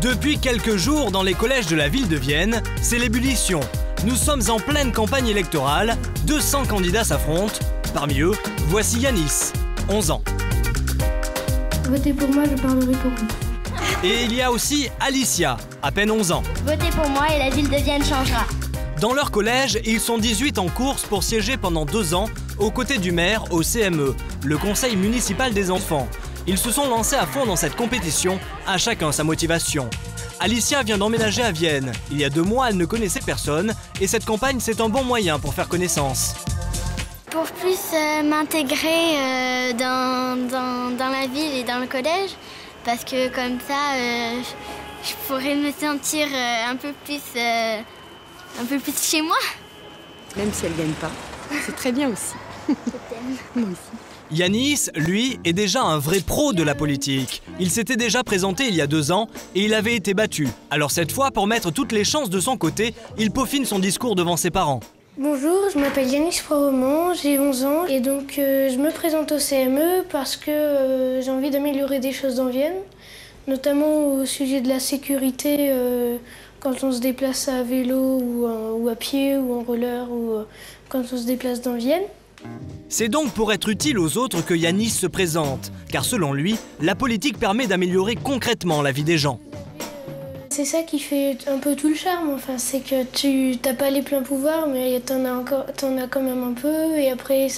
Depuis quelques jours, dans les collèges de la ville de Vienne, c'est l'ébullition. Nous sommes en pleine campagne électorale, 200 candidats s'affrontent. Parmi eux, voici Yanis, 11 ans. Votez pour moi, je parlerai pour vous. Et il y a aussi Alicia, à peine 11 ans. Votez pour moi et la ville de Vienne changera. Dans leur collège, ils sont 18 en course pour siéger pendant 2 ans aux côtés du maire au CME, le conseil municipal des enfants. Ils se sont lancés à fond dans cette compétition, à chacun sa motivation. Alicia vient d'emménager à Vienne. Il y a 2 mois, elle ne connaissait personne et cette campagne, c'est un bon moyen pour faire connaissance. Pour plus m'intégrer dans la ville et dans le collège, parce que comme ça, je pourrais me sentir un peu plus chez moi. Même si elle ne gagne pas, c'est très bien aussi. Moi aussi. Yanis, lui, est déjà un vrai pro de la politique. Il s'était déjà présenté il y a 2 ans et il avait été battu. Alors cette fois, pour mettre toutes les chances de son côté, il peaufine son discours devant ses parents. Bonjour, je m'appelle Yanis Froment, j'ai 11 ans et donc je me présente au CME parce que j'ai envie d'améliorer des choses dans Vienne, notamment au sujet de la sécurité quand on se déplace à vélo ou à pied ou en roller ou quand on se déplace dans Vienne. C'est donc pour être utile aux autres que Yanis se présente, car selon lui, la politique permet d'améliorer concrètement la vie des gens. C'est ça qui fait un peu tout le charme, enfin, c'est que tu n'as pas les pleins pouvoirs, mais t'en as quand même un peu, et après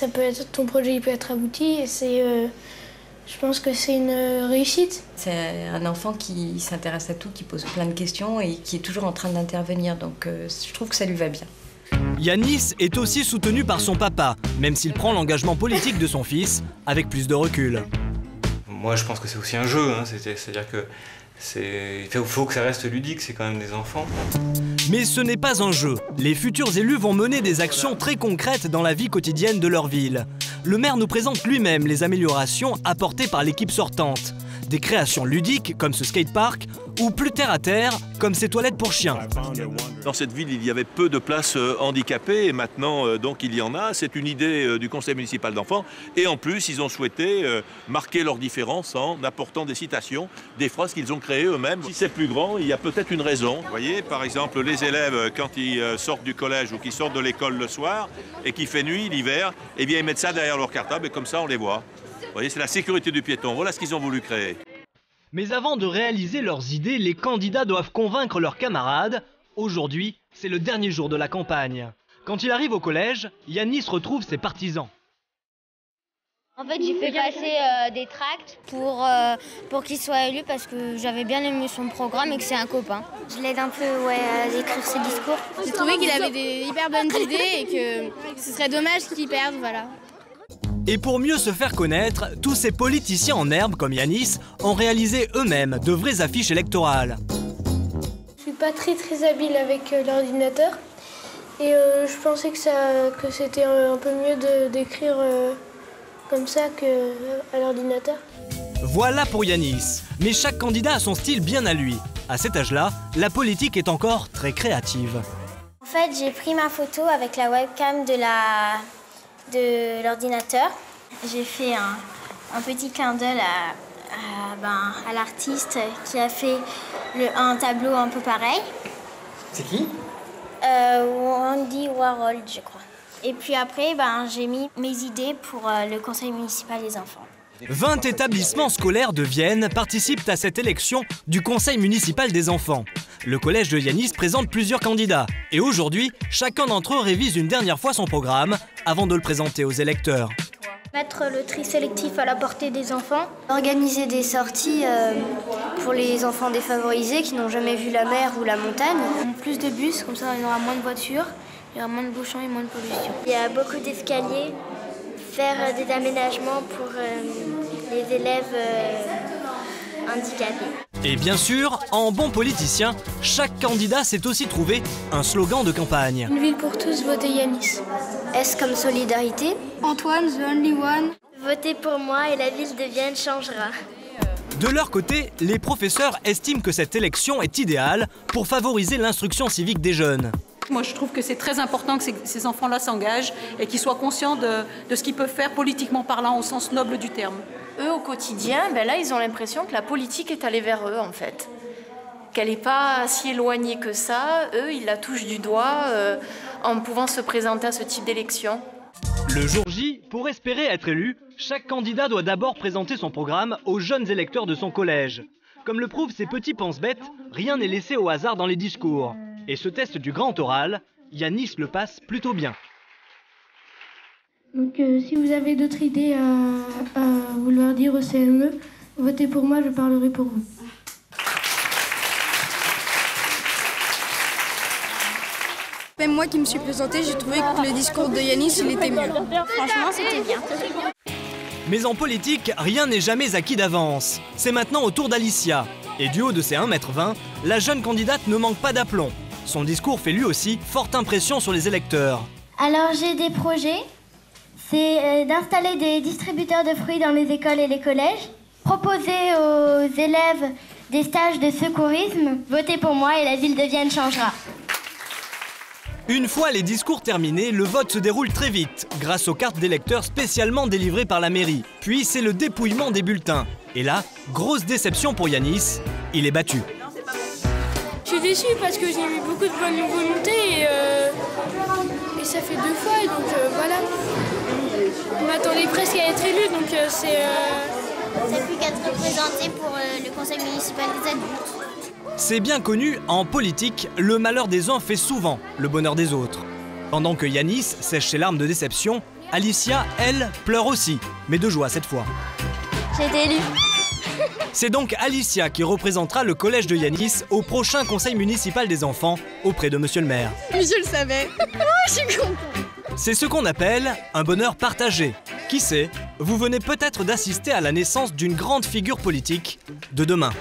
ton projet il peut être abouti, et je pense que c'est une réussite. C'est un enfant qui s'intéresse à tout, qui pose plein de questions et qui est toujours en train d'intervenir, donc je trouve que ça lui va bien. Yanis est aussi soutenu par son papa, même s'il prend l'engagement politique de son fils avec plus de recul. Moi je pense que c'est aussi un jeu, hein. C'est-à-dire que il faut que ça reste ludique, c'est quand même des enfants. Mais ce n'est pas un jeu. Les futurs élus vont mener des actions très concrètes dans la vie quotidienne de leur ville. Le maire nous présente lui-même les améliorations apportées par l'équipe sortante. Des créations ludiques comme ce skatepark ou plus terre à terre comme ces toilettes pour chiens. Dans cette ville, il y avait peu de places handicapées et maintenant, donc, il y en a. C'est une idée du conseil municipal d'enfants. Et en plus, ils ont souhaité marquer leur différence en apportant des citations, des phrases qu'ils ont créées eux-mêmes. Si c'est plus grand, il y a peut-être une raison. Vous voyez, par exemple, les élèves, quand ils sortent du collège ou qu'ils sortent de l'école le soir et qu'il fait nuit, l'hiver, eh bien, ils mettent ça derrière leur cartable et comme ça, on les voit. Vous voyez, c'est la sécurité du piéton. Voilà ce qu'ils ont voulu créer. Mais avant de réaliser leurs idées, les candidats doivent convaincre leurs camarades. Aujourd'hui, c'est le dernier jour de la campagne. Quand il arrive au collège, Yanis retrouve ses partisans. En fait, j'ai fait passer des tracts pour qu'il soit élu parce que j'avais bien aimé son programme et que c'est un copain. Je l'aide un peu à écrire ses discours. J'ai trouvé qu'il avait des hyper bonnes idées et que ce serait dommage qu'il perde, voilà. Et pour mieux se faire connaître, tous ces politiciens en herbe comme Yanis ont réalisé eux-mêmes de vraies affiches électorales. Je suis pas très habile avec l'ordinateur et je pensais que c'était un peu mieux d'écrire comme ça qu'à l'ordinateur. Voilà pour Yanis. Mais chaque candidat a son style bien à lui. À cet âge-là, la politique est encore très créative. En fait, j'ai pris ma photo avec la webcam de l'ordinateur. J'ai fait un petit clin d'œil à l'artiste qui a fait un tableau un peu pareil. C'est qui? Andy Warhol, je crois. Et puis après, j'ai mis mes idées pour le conseil municipal des enfants. 20 établissements scolaires de Vienne participent à cette élection du conseil municipal des enfants. Le collège de Yanis présente plusieurs candidats. Et aujourd'hui, chacun d'entre eux révise une dernière fois son programme avant de le présenter aux électeurs. Mettre le tri sélectif à la portée des enfants. Organiser des sorties pour les enfants défavorisés qui n'ont jamais vu la mer ou la montagne. Plus de bus, comme ça il y aura moins de voitures, il y aura moins de bouchons et moins de pollution. Il y a beaucoup d'escaliers. Faire des aménagements pour les élèves handicapés. Et bien sûr, en bon politicien, chaque candidat s'est aussi trouvé un slogan de campagne. Une ville pour tous, votez Yanis. S comme solidarité. Antoine, the only one. Votez pour moi et la ville de Vienne changera. De leur côté, les professeurs estiment que cette élection est idéale pour favoriser l'instruction civique des jeunes. Moi, je trouve que c'est très important que ces enfants-là s'engagent et qu'ils soient conscients de ce qu'ils peuvent faire politiquement parlant au sens noble du terme. Eux, au quotidien, là, ils ont l'impression que la politique est allée vers eux, en fait. qu'elle n'est pas si éloignée que ça. Eux, ils la touchent du doigt en pouvant se présenter à ce type d'élection. Le jour J, pour espérer être élu, chaque candidat doit d'abord présenter son programme aux jeunes électeurs de son collège. Comme le prouvent ces petits pense-bêtes, rien n'est laissé au hasard dans les discours. Et ce test du grand oral, Yanis le passe plutôt bien. Donc si vous avez d'autres idées à vouloir dire au CME, votez pour moi, je parlerai pour vous. Même moi qui me suis présentée, j'ai trouvé que le discours de Yanis, il était mieux. Franchement, c'était bien. Mais en politique, rien n'est jamais acquis d'avance. C'est maintenant au tour d'Alicia. Et du haut de ses 1,20 m, la jeune candidate ne manque pas d'aplomb. Son discours fait lui aussi forte impression sur les électeurs. Alors j'ai des projets, c'est d'installer des distributeurs de fruits dans les écoles et les collèges, proposer aux élèves des stages de secourisme, votez pour moi et la ville de Vienne changera. Une fois les discours terminés, le vote se déroule très vite, grâce aux cartes d'électeurs spécialement délivrées par la mairie. Puis c'est le dépouillement des bulletins. Et là, grosse déception pour Yanis, il est battu. Je suis déçue parce que j'ai eu beaucoup de bonne volonté et ça fait 2 fois et donc voilà. On m'attendait presque à être élu donc c'est... T'as plus qu'à te représenter pour le conseil municipal des adultes. C'est bien connu, en politique, le malheur des uns fait souvent le bonheur des autres. Pendant que Yanis sèche ses larmes de déception, Alicia, elle, pleure aussi, mais de joie cette fois. J'ai été élue. C'est donc Alicia qui représentera le collège de Yanis au prochain conseil municipal des enfants auprès de monsieur le maire. Mais je le savais. Je suis contente. C'est ce qu'on appelle un bonheur partagé. Qui sait, vous venez peut-être d'assister à la naissance d'une grande figure politique de demain.